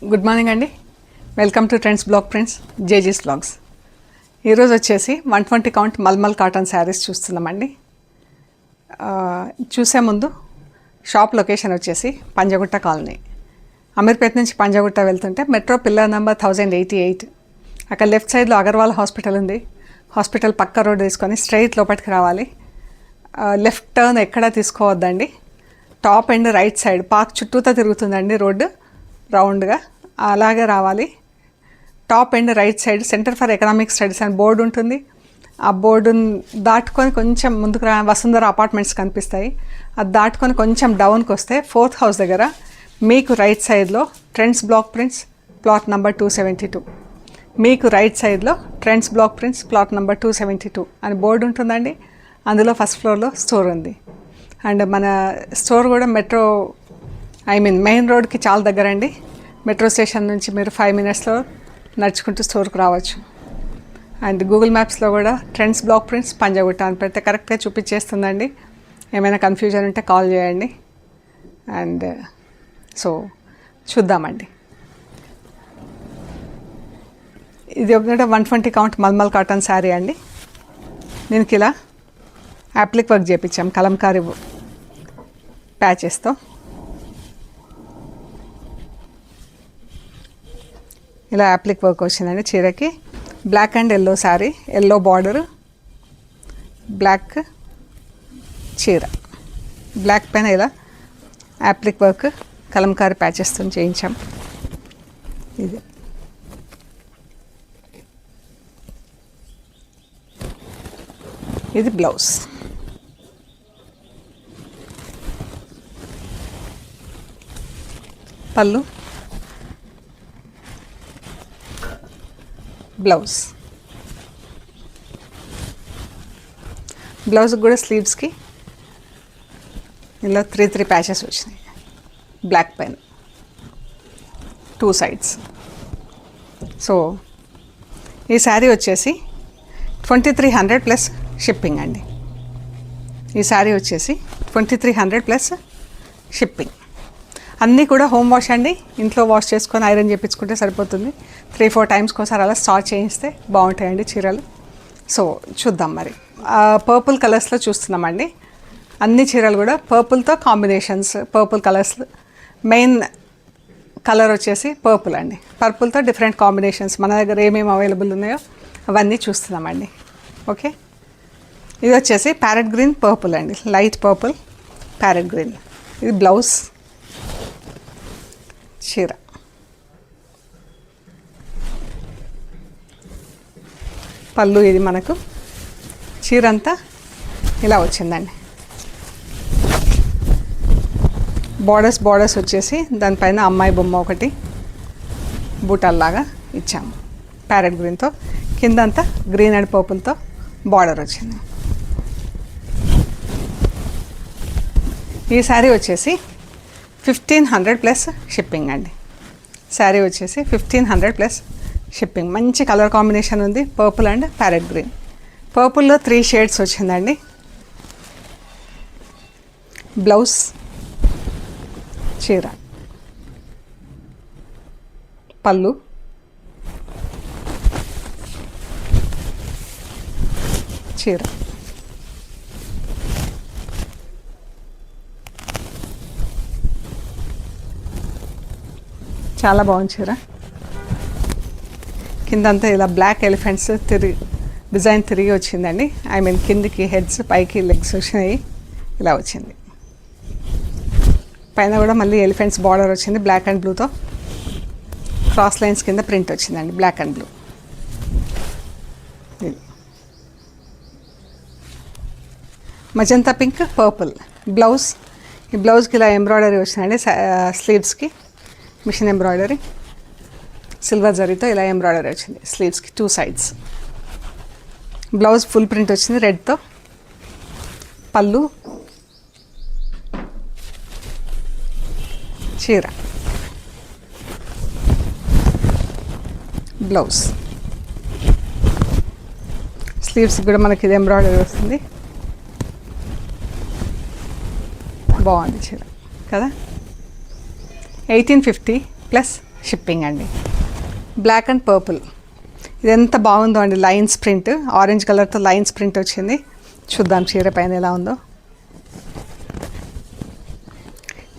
Good morning అండి. Welcome to trends blog friends, జేజీస్ blogs. ఈరోజు వచ్చేసి 120 కౌంట్ మల్మల్ కాటన్ శారీస్ చూస్తున్నామండి. చూసే ముందు షాప్ లొకేషన్ వచ్చేసి పంజగుట్ట కాలనీ. అమీర్పేట నుంచి పంజగుట్ట వెళ్తుంటే మెట్రో పిల్లర్ నెంబర్ 1088. అక్కడ లెఫ్ట్ సైడ్లో అగర్వాల్ హాస్పిటల్ ఉంది. హాస్పిటల్ పక్క రోడ్ తీసుకొని స్ట్రైట్ లోపలికి రావాలి. లెఫ్ట్ టర్న్ ఎక్కడా తీసుకోవద్దండి. Top and right side park చుట్టూతో తిరుగుతుందండి రోడ్డు రౌండ్గా, అలాగే రావాలి. Top and right side centre for economic studies అని బోర్డు ఉంటుంది. ఆ బోర్డుని దాటుకొని కొంచెం ముందుకు వసుంధర అపార్ట్మెంట్స్ కనిపిస్తాయి. అది దాటుకొని కొంచెం డౌన్కి వస్తే 4th హౌస్ దగ్గర మీకు రైట్ సైడ్లో trends block prints plot number 272. మీకు రైట్ సైడ్లో trends block prints plot number 272 అని బోర్డు ఉంటుందండి. అందులో ఫస్ట్ ఫ్లోర్లో స్టోర్ ఉంది. అండ్ మన స్టోర్ కూడా మెయిన్ రోడ్కి చాలా దగ్గర అండి. మెట్రో స్టేషన్ నుంచి మీరు 5 minutesలో నడుచుకుంటూ స్టోర్కి రావచ్చు. అండ్ గూగుల్ మ్యాప్స్లో కూడా ట్రెండ్స్ బ్లాక్ ప్రింట్స్ పంజగుట్ట అని పెడితే కరెక్ట్గా చూపించేస్తుందండి. ఏమైనా కన్ఫ్యూజన్ ఉంటే కాల్ చేయండి. అండ్ సో చూద్దామండి. ఇది ఒకటి 120 కౌంట్ మల్మల్ కాటన్ శారీ అండి. దీనికి ఇలా యాప్లిక్ వర్క్ చేయించాం కలంకారీ ప్యాచెస్తో. ఇలా యాప్లిక్ వర్క్ వచ్చిందండి చీరకి. Black and yellow sari, yellow border, black చీర. బ్లాక్ పైన ఇలా యాప్లిక్ వర్క్ కలంకారీ ప్యాచెస్తో చేయించాం. ఇది బ్లౌజ్. పళ్ళు, బ్లౌజ్. బ్లౌజ్కి కూడా స్లీవ్స్కి ఇలా 3 ప్యాచెస్ వచ్చినాయి బ్లాక్ పైన 2 sides. సో ఈ శారీ వచ్చేసి 2300 ప్లస్ షిప్పింగ్ అండి. ఈ శారీ వచ్చేసి 2300 ప్లస్ షిప్పింగ్. అన్నీ కూడా హోమ్ వాష్ అండి. ఇంట్లో వాష్ చేసుకొని ఐరన్ చేయించుకుంటే సరిపోతుంది. 3-4 times ఒకసారి అలా స్టార్చ్ చేయిస్తే బాగుంటాయండి చీరలు. సో చూద్దాం మరి. పర్పుల్ కలర్స్లో చూస్తున్నామండి. అన్ని చీరలు కూడా పర్పుల్తో combinations, purple colours. Main colour వచ్చేసి పర్పుల్ అండి. పర్పుల్తో డిఫరెంట్ కాంబినేషన్స్ మన దగ్గర ఏమేమి అవైలబుల్ ఉన్నాయో అవన్నీ చూస్తున్నామండి. ఓకే, ఇది వచ్చేసి ప్యారెట్ గ్రీన్ పర్పుల్ అండి. Light purple parrot green. ఇది బ్లౌజ్, చీర. పళ్ళు ఇది మనకు. చీర అంతా ఇలా వచ్చిందండి. బార్డర్స్ వచ్చేసి దానిపైన అమ్మాయి బొమ్మ ఒకటి బూటాల్లాగా ఇచ్చాము ప్యారెట్ గ్రీన్తో. కిందంతా గ్రీన్ అండ్ పర్పుల్తో బార్డర్ వచ్చింది. ఈ శారీ వచ్చేసి 1500 ప్లస్ షిప్పింగ్ అండి. శారీ వచ్చేసి 1500 ప్లస్ షిప్పింగ్. మంచి కలర్ కాంబినేషన్ ఉంది, పర్పుల్ అండ్ ప్యారెట్ గ్రీన్. పర్పుల్లో 3 shades వచ్చిందండి. బ్లౌజ్, చీర, పళ్ళు, చీర. చాలా బాగుంది చీర. కిందంతా ఇలా బ్లాక్ ఎలిఫెంట్స్ డిజైన్ తిరిగి వచ్చిందండి. కిందికి హెడ్స్, పైకి లెగ్స్ వచ్చినాయి. ఇలా వచ్చింది. పైన కూడా మళ్ళీ ఎలిఫెంట్స్ బార్డర్ వచ్చింది బ్లాక్ అండ్ బ్లూతో. క్రాస్ లైన్స్ కింద ప్రింట్ వచ్చిందండి black and blue. Magenta pink purple blouse. ఈ బ్లౌజ్కి ఇలా ఎంబ్రాయిడరీ వచ్చిందండి. స్లీవ్స్కి మిషన్ ఎంబ్రాయిడరీ, సిల్వర్ జరీతో ఇలా ఎంబ్రాయిడరీ వచ్చింది స్లీవ్స్కి 2 sides. బ్లౌజ్ ఫుల్ ప్రింట్ వచ్చింది రెడ్తో. పళ్ళు, చీర, బ్లౌజ్. స్లీవ్స్ కూడా మనకి ఇది ఎంబ్రాయిడరీ వస్తుంది. బాగుంది చీర కదా. 1850 ప్లస్ షిప్పింగ్ అండి. బ్లాక్ అండ్ పర్పుల్, ఇది ఎంత బాగుందో అండి. లైన్స్ ప్రింట్, ఆరెంజ్ కలర్తో లైన్స్ ప్రింట్ వచ్చింది. చూద్దాం చీర పైన ఎలా ఉందో.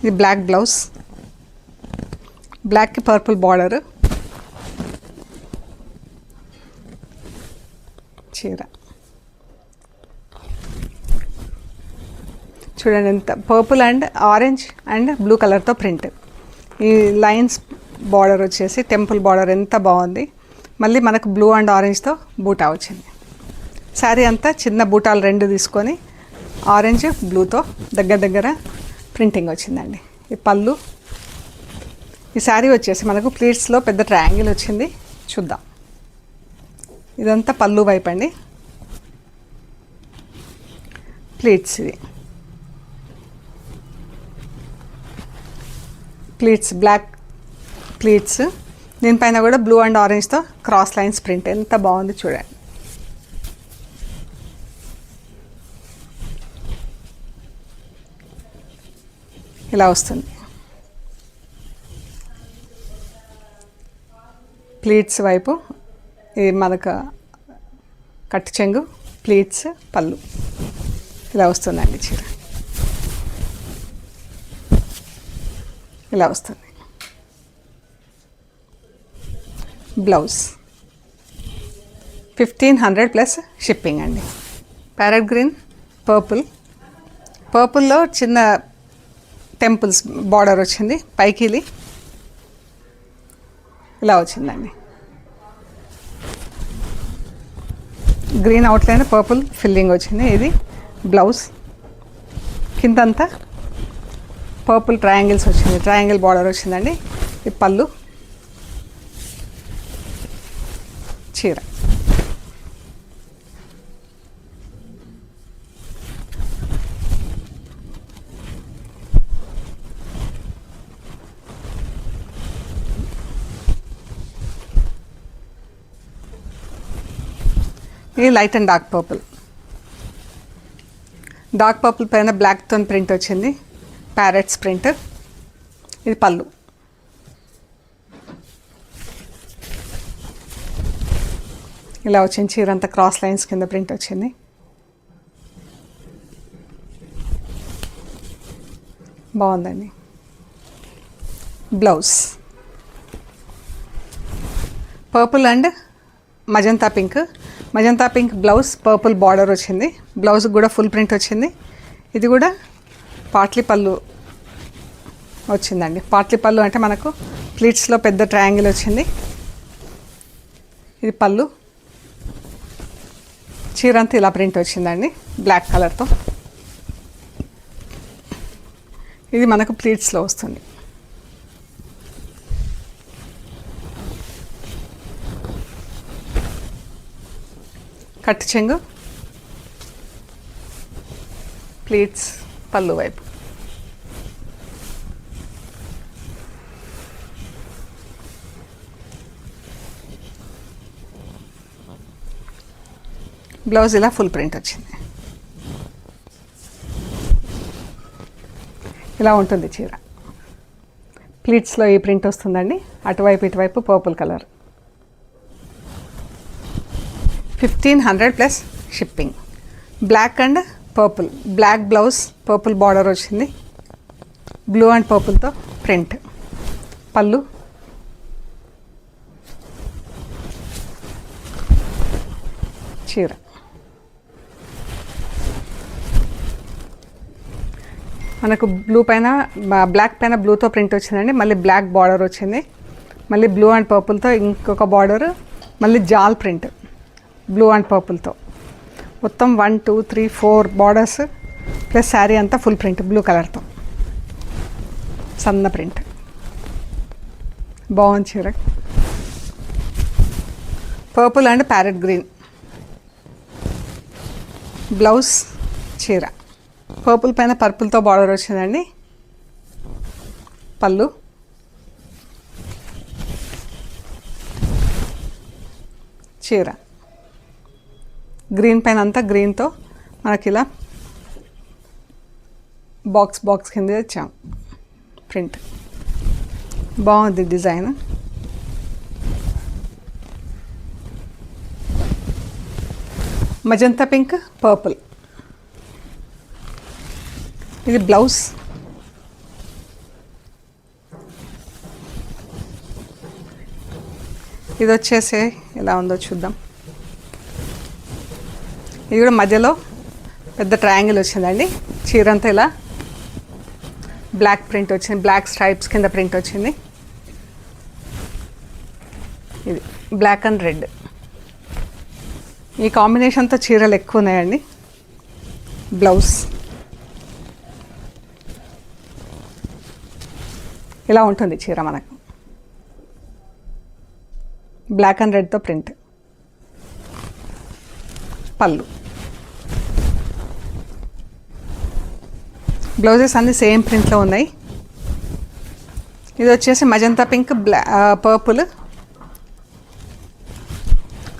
ఇది బ్లాక్ బ్లౌజ్, బ్లాక్కి పర్పుల్ బార్డర్. చీర చూడండి ఎంత purple and orange and blue కలర్తో ప్రింట్. ఈ లైన్స్ బార్డర్ వచ్చేసి టెంపుల్ బార్డర్ ఎంత బాగుంది. మళ్ళీ మనకు బ్లూ అండ్ ఆరెంజ్తో బూటా వచ్చింది. శారీ అంతా చిన్న బూటాలు 2 తీసుకొని ఆరెంజ్ బ్లూతో దగ్గర ప్రింటింగ్ వచ్చిందండి. ఈ పళ్ళు. ఈ శారీ వచ్చేసి మనకు ప్లీట్స్లో పెద్ద ట్రయాంగిల్ వచ్చింది. చూద్దాం. ఇదంతా పళ్ళు వైపు అండి. ప్లీట్స్, ఇది ప్లీట్స్, బ్లాక్ ప్లీట్స్. దీనిపైన కూడా బ్లూ అండ్ ఆరెంజ్తో క్రాస్ లైన్స్ ప్రింట్ ఎంత బాగుంది చూడండి. ఇలా వస్తుంది. ప్లీట్స్ వైపు ఇది మనకు కట్టు చెంగు, ప్లీట్స్, పళ్ళు ఇలా వస్తుందండి చీర. ఇలా వస్తుంది. బ్లౌజ్ 1500 ప్లస్ షిప్పింగ్ అండి. ప్యారెట్ గ్రీన్, పర్పుల్లో చిన్న టెంపుల్స్ బార్డర్ వచ్చింది. పైకిలి ఇలా వచ్చిందండి. గ్రీన్ అవుట్లైన్, పర్పుల్ ఫిల్లింగ్ వచ్చింది. ఇది బ్లౌజ్. కిందంతా పర్పుల్ ట్రయాంగిల్స్ వచ్చింది, ట్రయాంగిల్ బార్డర్ వచ్చిందండి. ఈ పళ్ళు. చీర ఇది light and dark purple. Dark purple పైన బ్లాక్తో ప్రింట్ వచ్చింది, ప్యారెట్స్ ప్రింట్. ఇది పళ్ళు. ఇలా వచ్చింది చీర అంతా క్రాస్ లైన్స్ కింద ప్రింట్ వచ్చింది. బాగుందండి. Blouse purple and magenta pink blouse, purple border వచ్చింది. బ్లౌజ్ కూడా ఫుల్ ప్రింట్ వచ్చింది. ఇది కూడా పాట్లీ పళ్ళు వచ్చిందండి. పాట్లీ పళ్ళు అంటే మనకు ప్లీట్స్లో పెద్ద ట్రయాంగిల్ వచ్చింది. ఇది పళ్ళు. చీర అంతా ఇలా ప్రింట్ వచ్చిందండి బ్లాక్ కలర్తో. ఇది మనకు ప్లీట్స్లో వస్తుంది. కట్టు చెంగు, ప్లీట్స్, పళ్ళు వైపు. బ్లౌజ్ ఇలా ఫుల్ ప్రింట్ వచ్చింది. ఇలా ఉంటుంది చీర. ప్లీట్స్లో ఈ ప్రింట్ వస్తుందండి. అటువైపు ఇటువైపు purple colour. 1500 plus shipping. Black and purple, black blouse, purple border వచ్చింది. బ్లూ అండ్ పర్పుల్తో ప్రింట్. పళ్ళు. చీర మనకు బ్లూ పైన, బ్లాక్ పైన బ్లూతో ప్రింట్ వచ్చిందండి. మళ్ళీ బ్లాక్ బార్డర్ వచ్చింది. మళ్ళీ బ్లూ అండ్ పర్పుల్తో ఇంకొక బార్డర్, మళ్ళీ జాల్ ప్రింట్ బ్లూ అండ్ పర్పుల్తో. మొత్తం 1 2 3 4 బార్డర్స్ ప్లస్ శారీ అంతా ఫుల్ ప్రింట్ బ్లూ కలర్తో సన్న ప్రింట్. బాగుంది చీర. Purple and parrot green blouse. చీర పర్పుల్ పైన పర్పుల్తో బార్డర్ వచ్చిందండి. పళ్ళు. చీర గ్రీన్ పైన అంతా గ్రీన్తో మనకి ఇలా బాక్స్ కింద ఇచ్చాం ప్రింట్. బాగుంది డిజైన్. Magenta pink, purple. ఇది బ్లౌజ్. ఇది వచ్చేసి ఎలా ఉందో చూద్దాం. ఇది కూడా మధ్యలో పెద్ద ట్రయాంగిల్ వచ్చిందండి. చీరంతా ఇలా బ్లాక్ ప్రింట్ వచ్చింది, బ్లాక్ స్ట్రైప్స్ కింద ప్రింట్ వచ్చింది. ఇది బ్లాక్ అండ్ రెడ్. ఈ కాంబినేషన్తో చీరలు ఎక్కువ ఉన్నాయండి. బ్లౌజ్ ఇలా ఉంటుంది చీర మనకు. బ్లాక్ అండ్ రెడ్తో ప్రింట్. పళ్ళు. బ్లౌజెస్ అన్నీ సేమ్ ప్రింట్లో ఉన్నాయి. ఇది వచ్చేసి magenta pink, purple,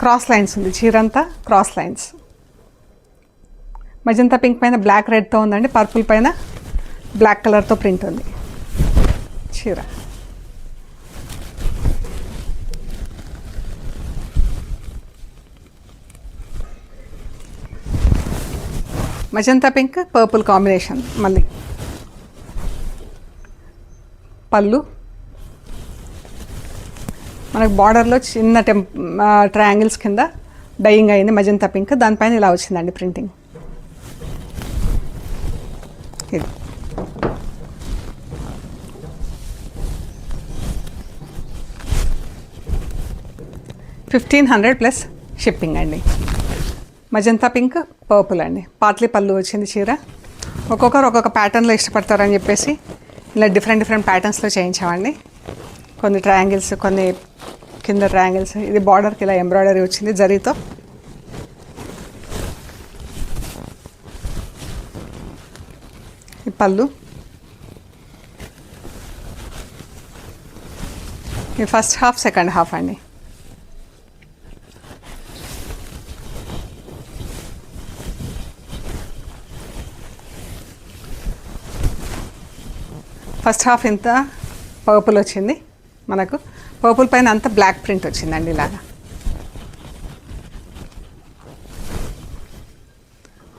cross lines ఉంది. చీరంతా క్రాస్ లైన్స్. మజంతా పింక్ పైన బ్లాక్ రెడ్తో ఉందండి. పర్పుల్ పైన బ్లాక్ కలర్తో ప్రింట్ ఉంది చీర. Magenta pink, purple combination. మళ్ళీ పళ్ళు. మనకు బార్డర్లో చిన్న ట్రయాంగిల్స్ కింద డైయింగ్ అయింది మజంతా పింక్. దానిపైన ఇలా వచ్చిందండి ప్రింటింగ్. ఇది 1500 ప్లస్ షిప్పింగ్ అండి. మజంతా పింక్, పర్పుల్ అండి. పాట్లీ పళ్ళు వచ్చింది చీర. ఒక్కొక్కరు ఒక్కొక్క ప్యాటర్న్లో ఇష్టపడతారని చెప్పేసి ఇలా డిఫరెంట్ ప్యాటర్న్స్లో చేయించామండి. కొన్ని ట్రయాంగిల్స్, కొన్ని కింద ట్రయాంగిల్స్. ఇది బార్డర్కి ఇలా ఎంబ్రాయిడరీ వచ్చింది జరీతో. ఈ పళ్ళు. ఈ ఫస్ట్ హాఫ్, సెకండ్ హాఫ్ అండి. ఫస్ట్ హాఫ్ ఇంత పర్పుల్ వచ్చింది మనకు. పర్పుల్ పైన అంత బ్లాక్ ప్రింట్ వచ్చిందండి ఇలాగా.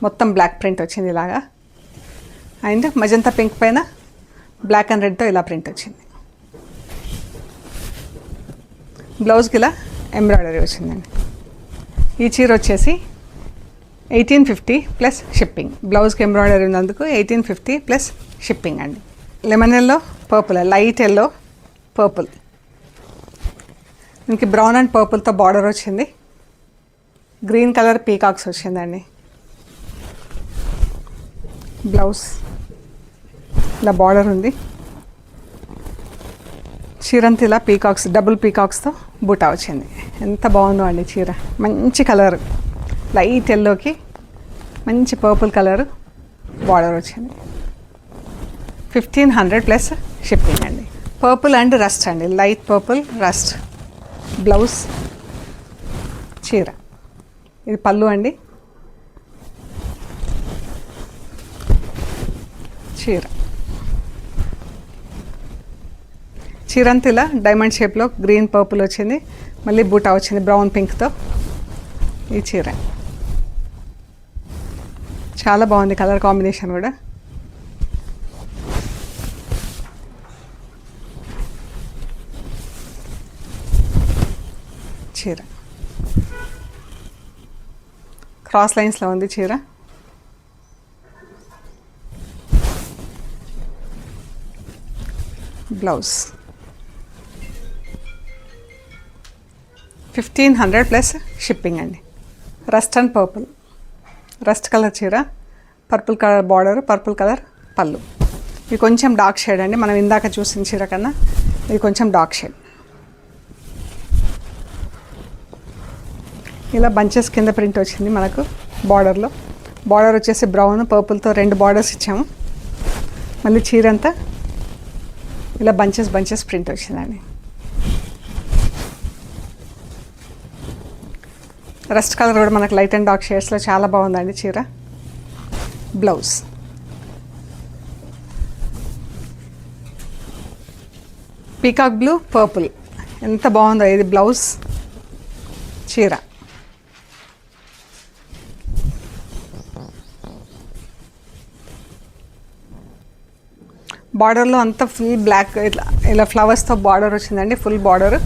మొత్తం బ్లాక్ ప్రింట్ వచ్చింది ఇలాగా. అండ్ మజంతా పింక్ పైన బ్లాక్ అండ్ రెడ్తో ఇలా ప్రింట్ వచ్చింది. బ్లౌజ్కి ఇలా ఎంబ్రాయిడరీ వచ్చిందండి. ఈ చీర వచ్చేసి 1850 ప్లస్ షిప్పింగ్. బ్లౌజ్కి ఎంబ్రాయిడరీ ఉన్నందుకు 1850 ప్లస్ షిప్పింగ్ అండి. Lemon yellow, purple, light yellow, purple. దీనికి బ్రౌన్ అండ్ పర్పుల్తో బార్డర్ వచ్చింది. గ్రీన్ కలర్ పీకాక్స్ వచ్చిందండి. బ్లౌజ్ ఇలా బార్డర్ ఉంది. చీరంతా ఇలా పీకాక్స్, డబుల్ పీకాక్స్తో బూటా వచ్చింది. ఎంత బాగుందో అండి చీర. మంచి కలర్, లైట్ ఎల్లోకి మంచి పర్పుల్ కలర్ బార్డర్ వచ్చింది. 1500 ప్లస్ షిప్పింగ్ అండి. పర్పుల్ అండ్ రస్ట్ అండి. Light purple, rust. బ్లౌజ్, చీర. ఇది పళ్ళు అండి. చీర. చీరంతా ఇలా డైమండ్ షేప్లో గ్రీన్ పర్పుల్ వచ్చింది. మళ్ళీ బూటా వచ్చింది బ్రౌన్ పింక్తో. ఈ చీర చాలా బాగుంది కలర్ కాంబినేషన్ కూడా. చీర క్రాస్ లైన్స్లో ఉంది చీర. బ్లౌజ్ 1500 ప్లస్ షిప్పింగ్ అండి. Rust and purple, rust colour చీర, purple colour border, purple colour పళ్ళు. ఇది కొంచెం డార్క్ షేడ్ అండి. మనం ఇందాక చూసిన చీర కన్నా ఇది కొంచెం డార్క్ షేడ్. ఇలా బంచెస్ కింద ప్రింట్ వచ్చింది మనకు బార్డర్లో. బార్డర్ వచ్చేసి బ్రౌన్ పర్పుల్తో 2 బార్డర్స్ ఇచ్చాము. మళ్ళీ చీర అంతా ఇలా బంచెస్ ప్రింట్ వచ్చిందండి. రస్ట్ కలర్ కూడా మనకు లైట్ అండ్ డార్క్ షేడ్స్లో చాలా బాగుందండి చీర. Blouse peacock blue, purple. ఎంత బాగుందో ఇది బ్లౌజ్. చీర బార్డర్లో అంతా ఫుల్ బ్లాక్ ఇట్లా ఇలా ఫ్లవర్స్తో బార్డర్ వచ్చిందండి, ఫుల్ బార్డర్.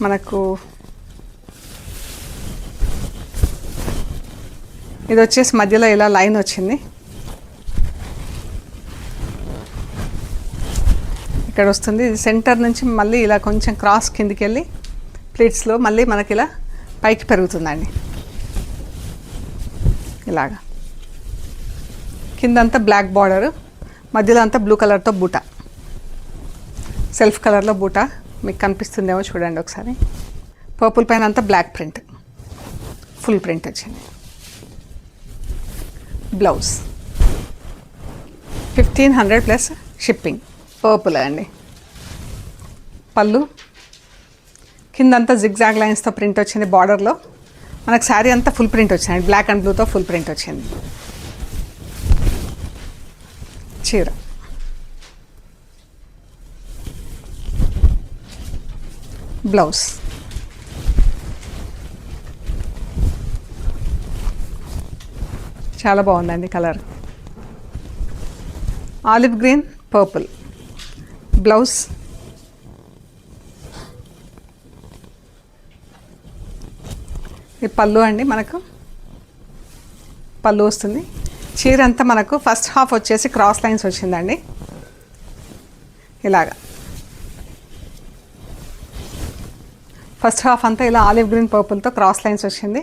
మనకు ఇది వచ్చేసి మధ్యలో ఇలా లైన్ వచ్చింది. ఇక్కడ వస్తుంది. ఇది సెంటర్ నుంచి మళ్ళీ ఇలా కొంచెం క్రాస్ కిందికి వెళ్ళి ప్లీట్స్లో మళ్ళీ మనకి ఇలా పైకి పెరుగుతుందండి. ఇలాగా కిందంతా బ్లాక్ బార్డరు, మధ్యలో అంతా బ్లూ కలర్తో బూటా, సెల్ఫ్ కలర్లో బూటా మీకు కనిపిస్తుందేమో చూడండి ఒకసారి. పర్పుల్ పైన అంతా బ్లాక్ ప్రింట్, ఫుల్ ప్రింట్ వచ్చింది. Blouse 1500 plus shipping. పర్పుల్ అండి. పళ్ళు కిందంతా జిగ్జాగ్ లైన్స్తో ప్రింట్ వచ్చింది బార్డర్లో. మనకు శారీ అంతా ఫుల్ ప్రింట్ వచ్చింది, బ్లాక్ అండ్ బ్లూతో ఫుల్ ప్రింట్ వచ్చింది. చీర బ్లౌజ్ చాలా బాగుందండి colour. Olive green purple blouse. ఇది పళ్ళు అండి, మనకు పళ్ళు వస్తుంది. చీర అంతా మనకు ఫస్ట్ హాఫ్ వచ్చేసి క్రాస్ లైన్స్ వచ్చిందండి ఇలాగా. ఫస్ట్ హాఫ్ అంతా ఇలా ఆలివ్ గ్రీన్ పర్పుల్తో క్రాస్ లైన్స్ వచ్చింది.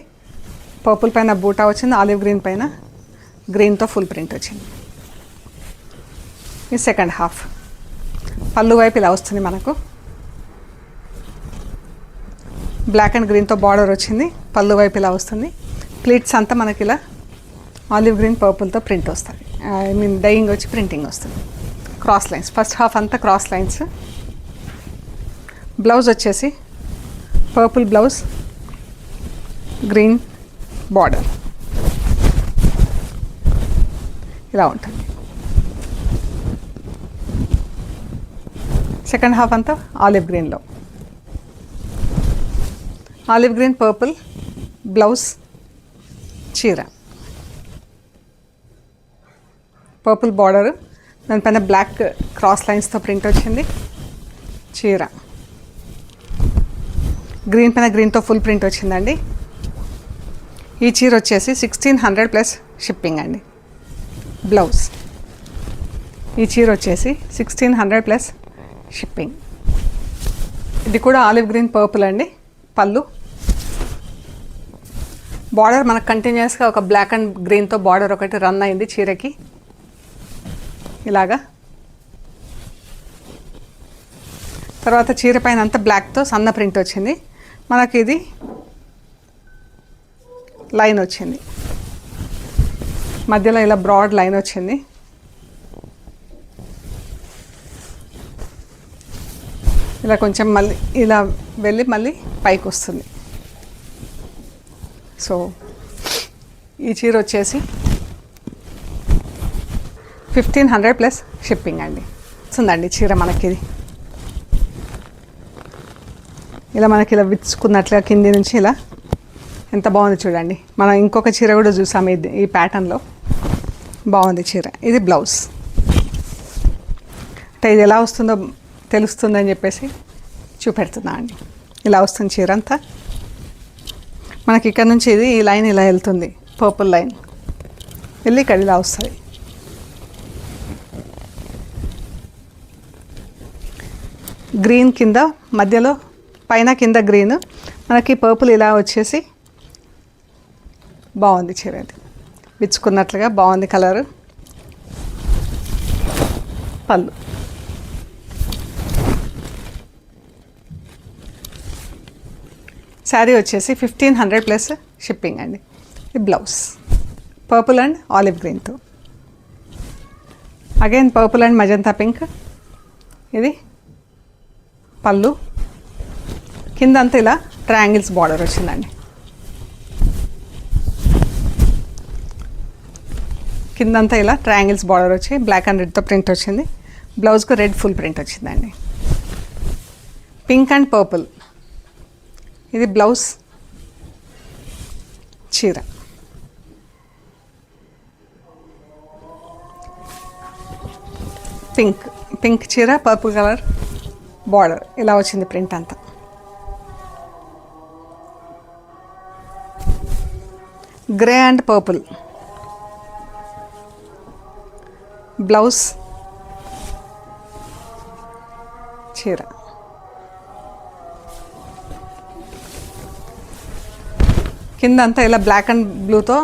పర్పుల్ పైన బూటా వచ్చింది, ఆలివ్ గ్రీన్ పైన గ్రీన్తో ఫుల్ ప్రింట్ వచ్చింది. ఈ సెకండ్ హాఫ్ పళ్ళు వైపు ఇలా వస్తుంది మనకు. బ్లాక్ అండ్ గ్రీన్తో బార్డర్ వచ్చింది, పళ్ళు వైపు ఇలా వస్తుంది. ప్లీట్స్ అంతా మనకి ఇలా ఆలివ్ గ్రీన్ పర్పుల్తో ప్రింట్ వస్తుంది, ఐ మీన్ డైయింగ్ వచ్చి ప్రింటింగ్ వస్తుంది. క్రాస్ లైన్స్ ఫస్ట్ హాఫ్ అంతా క్రాస్ లైన్స్. బ్లౌజ్ వచ్చేసి పర్పుల్ బ్లౌజ్, గ్రీన్ బార్డర్ ఇలా ఉంటుంది. సెకండ్ హాఫ్ అంతా ఆలివ్ గ్రీన్లో, ఆలివ్ గ్రీన్ పర్పుల్ బ్లౌజ్. చీర పర్పుల్ బార్డర్, దానిపైన బ్లాక్ క్రాస్ లైన్స్తో ప్రింట్ వచ్చింది. చీర గ్రీన్ పైన గ్రీన్తో ఫుల్ ప్రింట్ వచ్చిందండి. ఈ చీర వచ్చేసి 1600 ప్లస్ షిప్పింగ్ అండి. బ్లౌజ్ ఈ చీర వచ్చేసి 1600 ప్లస్ షిప్పింగ్. ఇది కూడా ఆలివ్ గ్రీన్ పర్పుల్ అండి. పళ్ళు బార్డర్ మనకు కంటిన్యూస్గా ఒక బ్లాక్ అండ్ గ్రీన్తో బార్డర్ ఒకటి రన్ అయింది చీరకి ఇలాగా. తర్వాత చీర పైన అంతా బ్లాక్తో సన్న ప్రింట్ వచ్చింది మనకి. ఇది లైన్ వచ్చింది, మధ్యలో ఇలా బ్రాడ్ లైన్ వచ్చింది. ఇలా కొంచెం మళ్ళీ ఇలా వెళ్ళి మళ్ళీ పైకి వస్తుంది. సో ఈ చీర వచ్చేసి 1500 ప్లస్ షిప్పింగ్ అండి. వస్తుందండి చీర మనకి. ఇది ఇలా మనకి ఇలా విచ్చుకున్నట్లుగా కింది నుంచి ఇలా ఎంత బాగుంది చూడండి. మనం ఇంకొక చీర కూడా చూసాము ఈ ప్యాటర్న్లో, బాగుంది చీర. ఇది బ్లౌజ్. అంటే ఇది ఎలా వస్తుందో తెలుస్తుందని చెప్పేసి చూపెడుతున్నా అండి. ఇలా వస్తుంది చీర అంతా మనకి. ఇక్కడ నుంచి ఇది ఈ లైన్ ఇలా వెళ్తుంది, పర్పుల్ లైన్ వెళ్ళి ఇక్కడ ఇలా వస్తుంది. గ్రీన్ కింద మధ్యలో పైన కింద గ్రీన్, మనకి పర్పుల్ ఇలా వచ్చేసి బాగుంది చీర. అది విచ్చుకున్నట్లుగా బాగుంది కలరు. పళ్ళు శారీ వచ్చేసి 1500 ప్లస్ షిప్పింగ్ అండి. ఈ బ్లౌజ్ పర్పుల్ అండ్ ఆలివ్ గ్రీన్తో, again purple and magenta pink. ఇది పళ్ళు, కిందంతా ఇలా ట్రయాంగిల్స్ బార్డర్ వచ్చిందండి. కిందంతా ఇలా ట్రయాంగిల్స్ బార్డర్ వచ్చి బ్లాక్ అండ్ రెడ్తో ప్రింట్ వచ్చింది. బ్లౌజ్కు రెడ్ ఫుల్ ప్రింట్ వచ్చిందండి. Pink and purple. ఇది బ్లౌజ్. చీర పింక్ చీర, పర్పుల్ కలర్ బార్డర్, ఇలా వచ్చింది ప్రింట్ అంతా. గ్రే అండ్ పర్పుల్ బ్లౌజ్, చీర. కింద అంతా ఇలా బ్లాక్ అండ్ బ్లూతో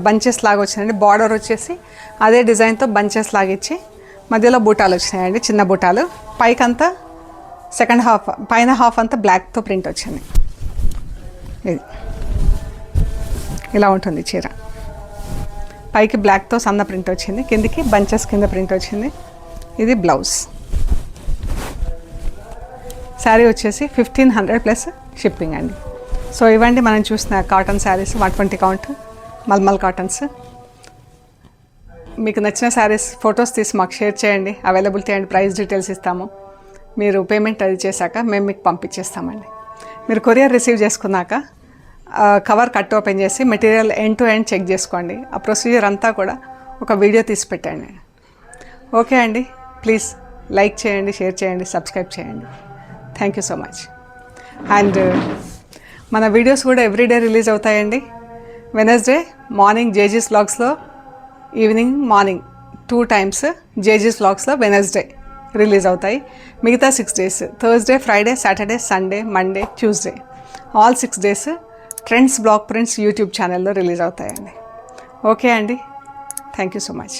బంచెస్ లాగా వచ్చినాయండి. బార్డర్ వచ్చేసి అదే డిజైన్తో బంచెస్ లాగా ఇచ్చి మధ్యలో బూటాలు వచ్చినాయండి, చిన్న బూటాలు. పైకంతా సెకండ్ హాఫ్, పైన హాఫ్ అంతా బ్లాక్తో ప్రింట్ వచ్చింది. ఇది ఇలా ఉంటుంది చీర. పైకి బ్లాక్తో సన్న ప్రింట్ వచ్చింది, కిందికి బంచెస్ కింద ప్రింట్ వచ్చింది. ఇది బ్లౌజ్. శారీ వచ్చేసి 1500 ప్లస్ షిప్పింగ్ అండి. సో ఇవ్వండి మనం చూసిన cotton saris, 120 count mulmul cottons. మీకు నచ్చిన శారీస్ ఫొటోస్ తీసి మాకు షేర్ చేయండి. అవైలబిలిటీ అండ్ ప్రైస్ డీటెయిల్స్ ఇస్తాము. మీరు పేమెంట్ అది చేశాక మేము మీకు పంపించేస్తామండి. మీరు కొరియర్ రిసీవ్ చేసుకున్నాక కవర్ కట్ ఓపెన్ చేసి material end to end check చేసుకోండి. ఆ ప్రొసీజర్ అంతా కూడా ఒక వీడియో తీసి పెట్టండి. ఓకే అండి, ప్లీజ్ లైక్ చేయండి, షేర్ చేయండి, సబ్స్క్రైబ్ చేయండి. Thank you so much. And మన వీడియోస్ కూడా ఎవ్రీడే రిలీజ్ అవుతాయండి. వెనస్డే మార్నింగ్ జేజీస్ వ్లాగ్స్లో, ఈవినింగ్ మార్నింగ్ 2 times జేజీస్ వ్లాగ్స్లో వెనస్డే రిలీజ్ అవుతాయి. మిగతా 6 days Thursday, Friday, Saturday, Sunday, Monday, Tuesday, all 6 days trends block prints YouTube ఛానల్లో రిలీజ్ అవుతాయండి. ఓకే అండి, థ్యాంక్ యూ సో మచ్.